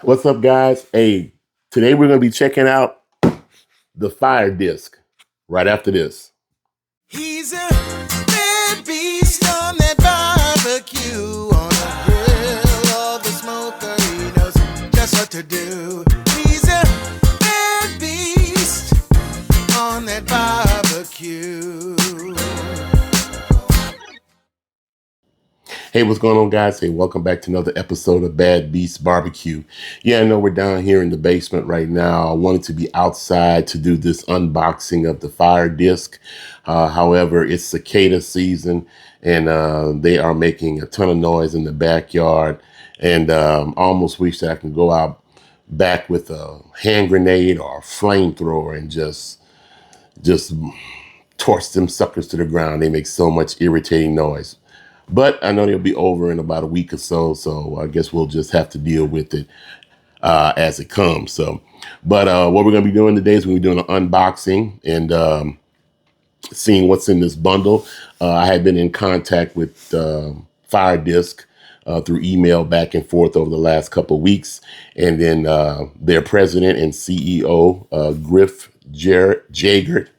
What's up, guys? Hey, today we're going to be checking out the FireDisc right after this. He's a bad beast on that barbecue, on the grill or the smoker. He knows just what to do. He's a bad beast on that barbecue. Hey, what's going on, guys? Hey, welcome back to another episode of Bad Beast Barbecue. Yeah, I know we're down here in the basement right now. I wanted to be outside to do this unboxing of the FireDisc. However, it's cicada season, and they are making a ton of noise in the backyard. And I almost wish that I can go out back with a hand grenade or a flamethrower and just torch them suckers to the ground. They make so much irritating noise. But I know they'll be over in about a week or so I guess we'll just have to deal with it as it comes. But what we're going to be doing today is we're doing an unboxing and seeing what's in this bundle. I had been in contact with FireDisc through email back and forth over the last couple of weeks. And then their president and CEO, Griff Jagert,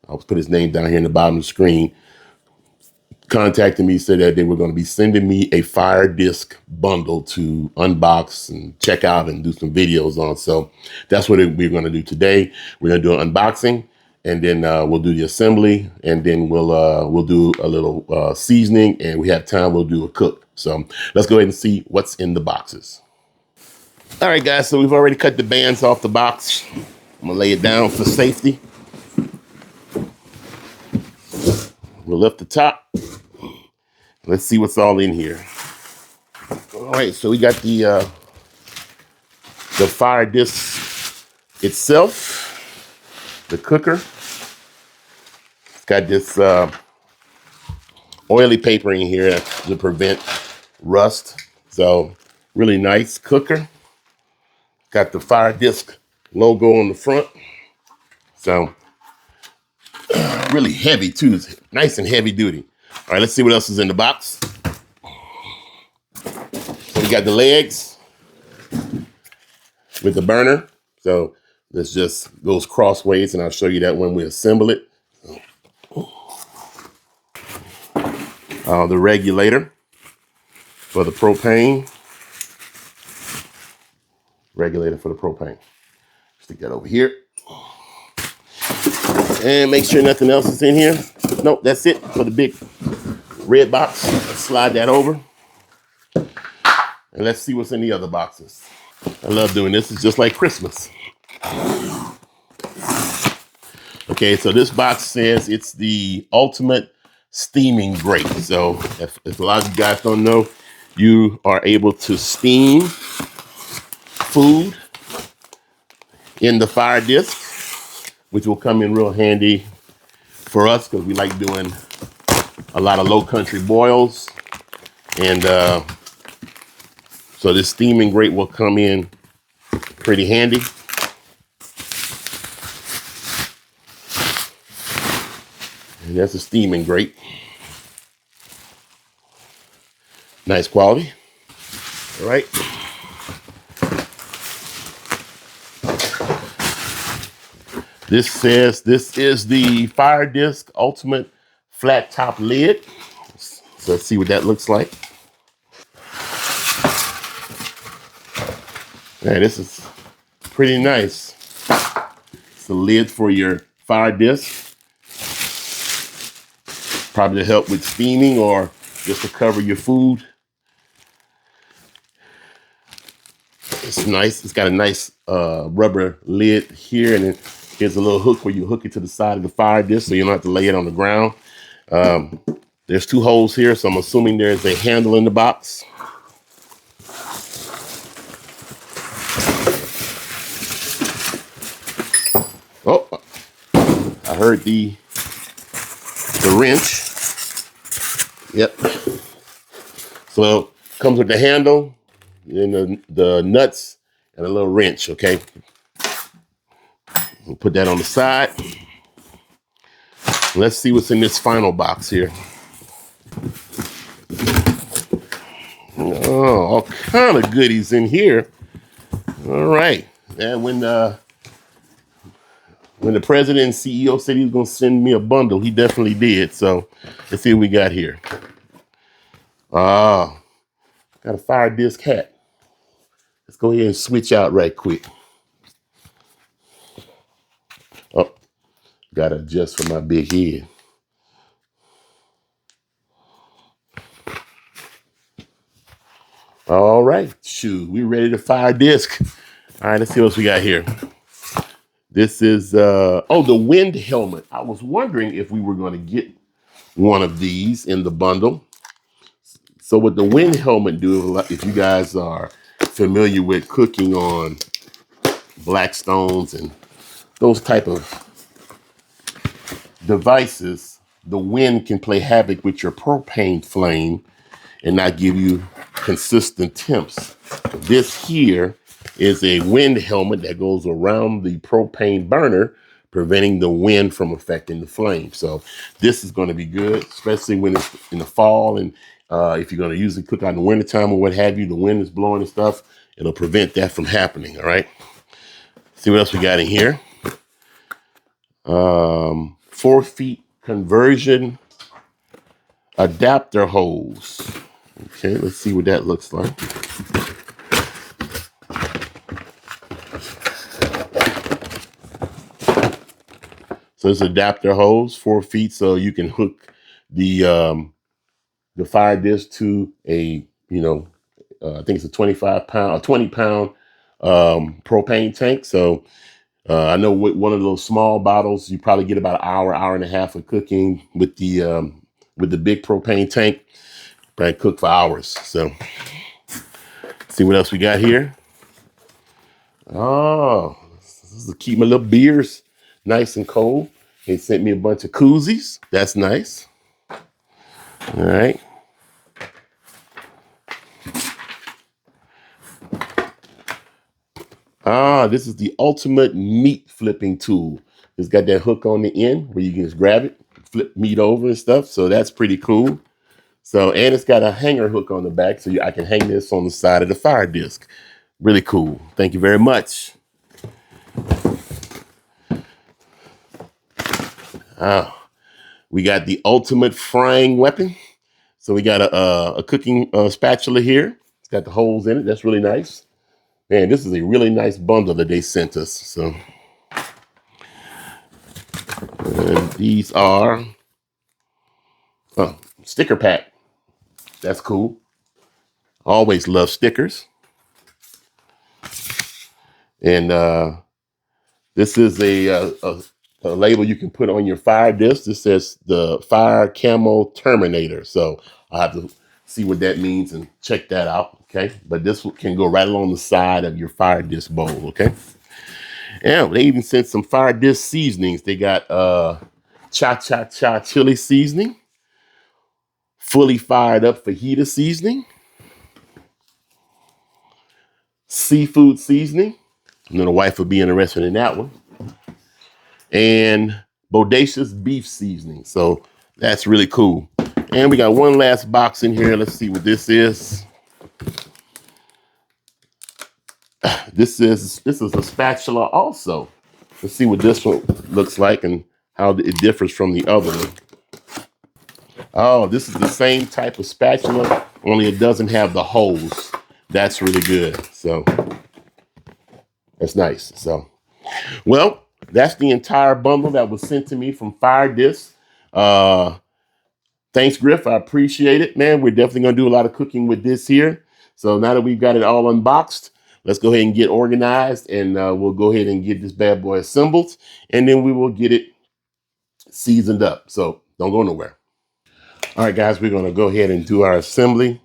I'll put his name down here in the bottom of the screen, contacted me, said that they were going to be sending me a FireDisc bundle to unbox and check out and do some videos on. So that's what we're going to do today. We're going to do an unboxing, and then we'll do the assembly, and then we'll do a little seasoning, and we have time, we'll do a cook. So let's go ahead and see what's in the boxes. All right, guys, so we've already cut the bands off the box. I'm going to lay it down for safety. We'll lift the top. Let's see what's all in here. All right, so we got the FireDisc itself, the cooker. It's got this oily paper in here to prevent rust. So really nice cooker. Got the FireDisc logo on the front. So really heavy too. It's nice and heavy duty. All right, let's see what else is in the box. So we got the legs with the burner. So this just goes crossways, and I'll show you that when we assemble it. The regulator for the propane. Regulator for the propane. Stick that over here. And make sure nothing else is in here. Nope, that's it for the big red box. Let's slide that over. And let's see what's in the other boxes. I love doing this. It's just like Christmas. Okay, so this box says it's the ultimate steaming grate. So if a lot of you guys don't know, you are able to steam food in the FireDisc, which will come in real handy for us because we like doing a lot of low country boils. And so this steaming grate will come in pretty handy. And that's a steaming grate. Nice quality. All right. This says this is the FireDisc Ultimate Flat Top Lid. So let's see what that looks like. Man, this is pretty nice. It's a lid for your FireDisc. Probably to help with steaming or just to cover your food. It's nice. It's got a nice rubber lid here, and then here's a little hook where you hook it to the side of the FireDisc so you don't have to lay it on the ground. There's two holes here, so I'm assuming there's a handle in the box. Oh, I heard the wrench. Yep. So it comes with the handle, and the nuts, and a little wrench, okay? We'll put that on the side. Let's see what's in this final box here. Oh, all kind of goodies in here. All right. And when the president and CEO said he was going to send me a bundle, he definitely did. So let's see what we got here. Ah, got a FireDisc hat. Let's go ahead and switch out right quick. Oh, got to adjust for my big head. All right, shoot, we ready to FireDisc. All right, let's see what else we got here. This is, the wind helmet. I was wondering if we were going to get one of these in the bundle. So what the wind helmet do, if you guys are familiar with cooking on Blackstones and those type of devices, the wind can play havoc with your propane flame and not give you consistent temps. This here is a wind helmet that goes around the propane burner, preventing the wind from affecting the flame. So this is going to be good, especially when it's in the fall. And if you're going to use it, cook out in the wintertime or what have you, the wind is blowing and stuff, it'll prevent that from happening. All right. See what else we got in here. 4-feet conversion adapter hose. Okay, let's see what that looks like. So it's adapter hose, 4 feet, so you can hook the FireDisc to a, I think it's a 25-pound, a 20-pound propane tank. So I know with one of those small bottles, you probably get about an hour and a half of cooking. With the big propane tank, probably cook for hours. So see what else we got here. Oh, this is to keep my little beers nice and cold. They sent me a bunch of koozies. That's nice. All right. This is the ultimate meat flipping tool. It's got that hook on the end where you can just grab it, flip meat over and stuff. So that's pretty cool. So, and it's got a hanger hook on the back, so I can hang this on the side of the FireDisc. Really cool. Thank you very much. We got the ultimate frying weapon. So we got a cooking spatula here. It's got the holes in it. That's really nice. Man, this is a really nice bundle that they sent us. So these are sticker pack. That's cool. Always love stickers. And this is a label you can put on your FireDisc. This says the Fire Camo Terminator. So I'll have to see what that means and check that out. Okay. But this can go right along the side of your FireDisc bowl. Okay. Yeah, they even sent some FireDisc seasonings. They got cha-cha-cha chili seasoning, fully fired up fajita seasoning, seafood seasoning. I know the wife would be interested in that one. And bodacious beef seasoning. So that's really cool. And we got one last box in here. Let's see what this is. This is a spatula also. Let's see what this one looks like and how it differs from the other one. Oh, this is the same type of spatula, only it doesn't have the holes. That's really good. So that's nice. So, well, that's the entire bundle that was sent to me from FireDisc. Thanks, Griff. I appreciate it, man. We're definitely going to do a lot of cooking with this here. So now that we've got it all unboxed, let's go ahead and get organized, and we'll go ahead and get this bad boy assembled, and then we will get it seasoned up. So don't go nowhere. All right, guys, we're going to go ahead and do our assembly.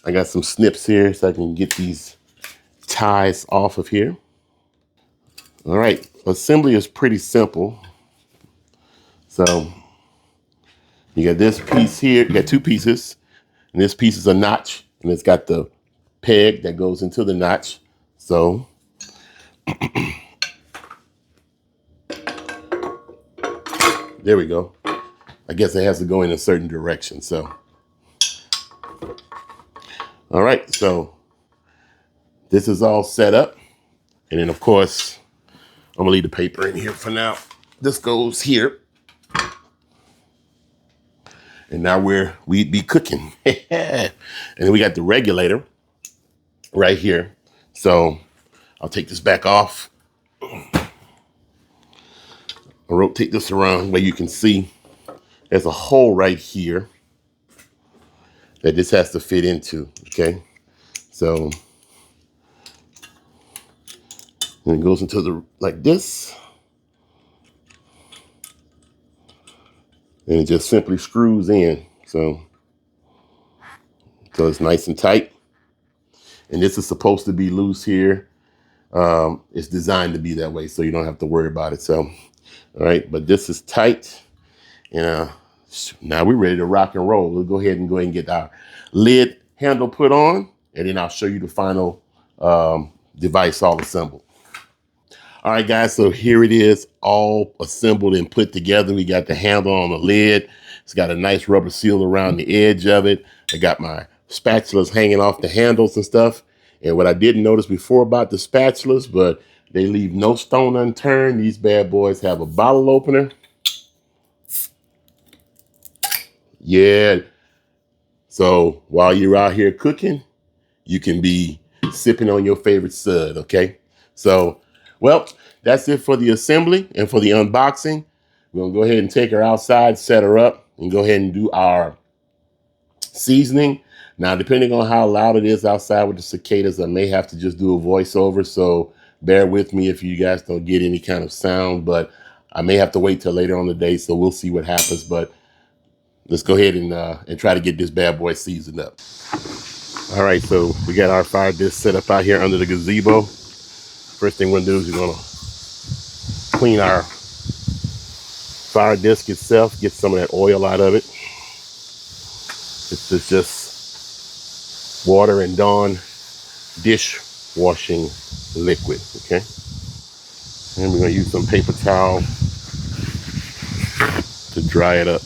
I got some snips here so I can get these ties off of here. All right, assembly is pretty simple. So you got this piece here, you got two pieces, and this piece is a notch, and it's got the peg that goes into the notch. So there we go. I guess it has to go in a certain direction. So, All right, so this is all set up. And then of course, I'm gonna leave the paper in here for now. This goes here. And now we'd be cooking. And then we got the regulator right here. So I'll take this back off. I'll rotate this around where you can see there's a hole right here that this has to fit into, okay? So and it goes into the, like this. And it just simply screws in. So it's nice and tight. And this is supposed to be loose here. It's designed to be that way, so you don't have to worry about it. So, all right, but this is tight. And now we're ready to rock and roll. We'll go ahead and get our lid handle put on, and then I'll show you the final device all assembled. All right, guys, so here it is, all assembled and put together. We got the handle on the lid. It's got a nice rubber seal around the edge of it. I got my spatulas hanging off the handles and stuff. And what I didn't notice before about the spatulas, but they leave no stone unturned. These bad boys have a bottle opener. Yeah. So while you're out here cooking, you can be sipping on your favorite sud, okay? So, well, that's it for the assembly and for the unboxing. We're gonna go ahead and take her outside, set her up, and go ahead and do our seasoning. Now, depending on how loud it is outside with the cicadas, I may have to just do a voiceover, so bear with me if you guys don't get any kind of sound, but I may have to wait till later on the day, so we'll see what happens, but let's go ahead and try to get this bad boy seasoned up. All right, so we got our fire disc set up out here under the gazebo. First thing we're gonna do is we're gonna clean our fire disc itself, get some of that oil out of it. This is just water and Dawn dishwashing liquid, okay? And we're gonna use some paper towel to dry it up.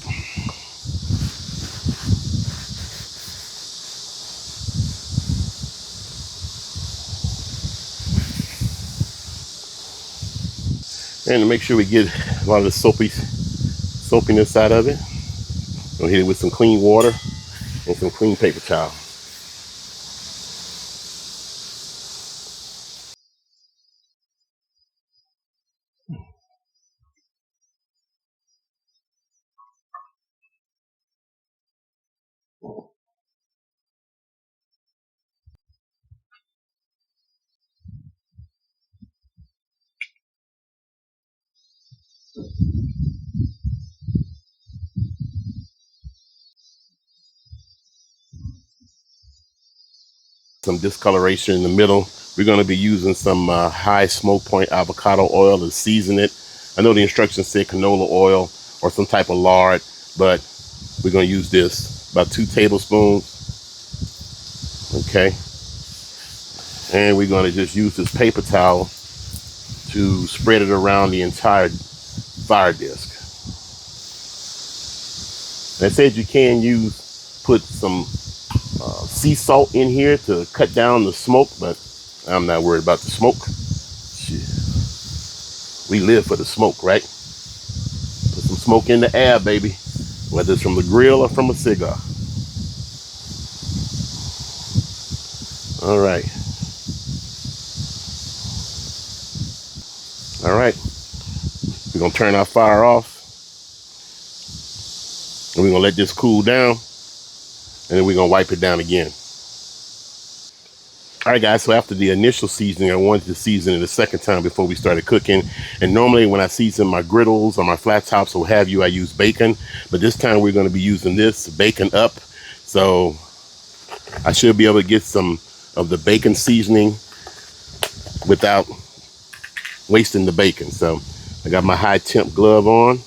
And to make sure we get a lot of the soapiness out of it, we'll hit it with some clean water and some clean paper towel. Some discoloration in the middle. We're going to be using some high smoke point avocado oil to season it. I know the instructions say canola oil or some type of lard, but we're going to use this, about 2 tablespoons. Okay. And we're going to just use this paper towel to spread it around the entire fire disc. They said you can put some sea salt in here to cut down the smoke, but I'm not worried about the smoke. Shit. We live for the smoke, right? Put some smoke in the air, baby, whether it's from the grill or from a cigar. All right. All right. We're going to turn our fire off. And we're going to let this cool down. And then we're going to wipe it down again. All right, guys, so after the initial seasoning, I wanted to season it a second time before we started cooking. And normally when I season my griddles or my flat tops or what have you, I use bacon. But this time we're going to be using this bacon up. So I should be able to get some of the bacon seasoning without wasting the bacon. So I got my high temp glove on.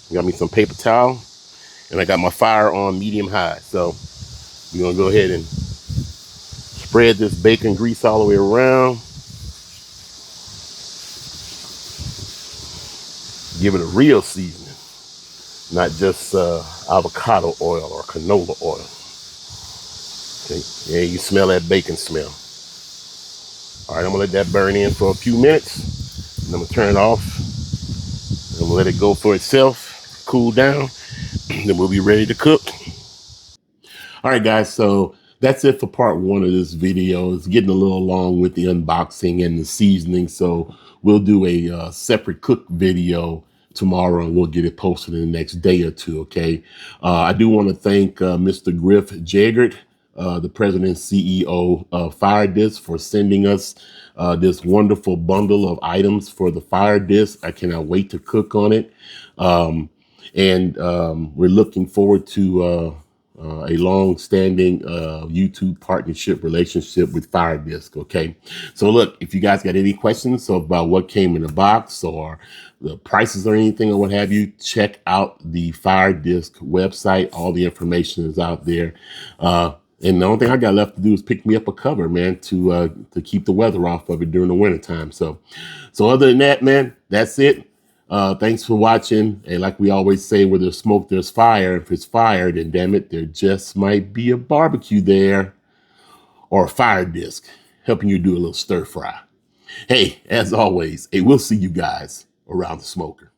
I got me some paper towel. And I got my fire on medium high. So we're going to go ahead and spread this bacon grease all the way around. Give it a real seasoning, not just avocado oil or canola oil. Okay. Yeah, you smell that bacon smell. All right, I'm gonna let that burn in for a few minutes. And I'm gonna turn it off. I'm gonna let it go for itself, cool down. Then we'll be ready to cook. All right, guys, so that's it for part one of this video. It's getting a little long with the unboxing and the seasoning, so we'll do a separate cook video tomorrow, and we'll get it posted in the next day or two, okay? I do want to thank Mr. Griff Jaggert, the president and CEO of FireDisc, for sending us this wonderful bundle of items for the FireDisc. I cannot wait to cook on it. And we're looking forward to a long-standing YouTube partnership relationship with FireDisc. Okay, so look, if you guys got any questions about what came in the box or the prices or anything or what have you, check out the FireDisc website. All the information is out there. And the only thing I got left to do is pick me up a cover, man, to keep the weather off of it during the wintertime. So other than that, man, that's it. Thanks for watching. And like we always say, where there's smoke, there's fire. If it's fire, then damn it, there just might be a barbecue there or a fire disc helping you do a little stir fry. Hey, as always, hey, we'll see you guys around the smoker.